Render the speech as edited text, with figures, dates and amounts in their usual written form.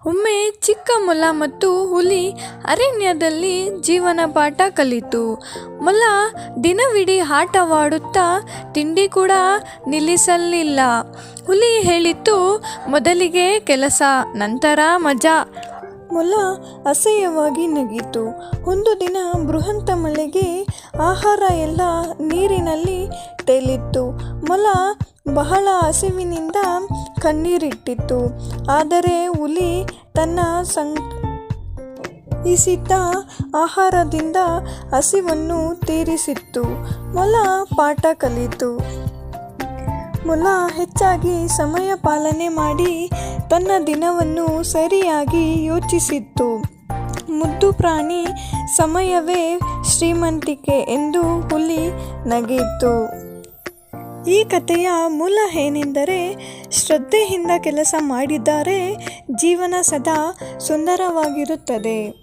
ಒಮ್ಮೆ ಚಿಕ್ಕ ಮೊಲ ಮತ್ತು ಹುಲಿ ಅರಣ್ಯದಲ್ಲಿ ಜೀವನ ಪಾಠ ಕಲಿತು. ಮೊಲ ದಿನವಿಡೀ ಆಟವಾಡುತ್ತಾ ತಿಂಡಿ ಕೂಡ ನಿಲ್ಲಿಸಲಿಲ್ಲ. ಹುಲಿ ಹೇಳಿತು, ಮೊದಲಿಗೆ ಕೆಲಸ, ನಂತರ ಮಜಾ. ಮೊಲ ಅಸಹ್ಯವಾಗಿ ನಗಿತು. ಒಂದು ದಿನ ಬೃಹತ್ ಮಳೆಗೆ ಆಹಾರ ಎಲ್ಲ ನೀರಿನಲ್ಲಿ ತೇಲಿತ್ತು. ಮೊಲ ಬಹಳ ಹಸಿವಿನಿಂದ ಕಣ್ಣೀರಿಟ್ಟಿತು. ಆದರೆ ಹುಲಿ ತನ್ನ ಸಂಗ್ರಹಿಸಿದ್ದ ಆಹಾರದಿಂದ ಹಸಿವನ್ನು ತೀರಿಸಿತ್ತು. ಮೊಲ ಪಾಠ ಕಲಿತು. ಮೊಲ ಹೆಚ್ಚಾಗಿ ಸಮಯ ಪಾಲನೆ ಮಾಡಿ ತನ್ನ ದಿನವನ್ನು ಸರಿಯಾಗಿ ಯೋಚಿಸಿತ್ತು. ಮುದ್ದು ಪ್ರಾಣಿ ಸಮಯವೇ ಶ್ರೀಮಂತಿಕೆ ಎಂದು ಹುಲಿ ನಗಿತು. ಈ ಕಥೆಯ ಮೂಲ ಏನೆಂದರೆ, ಶ್ರದ್ಧೆಯಿಂದ ಕೆಲಸ ಮಾಡಿದರೆ ಜೀವನ ಸದಾ ಸುಂದರವಾಗಿರುತ್ತದೆ.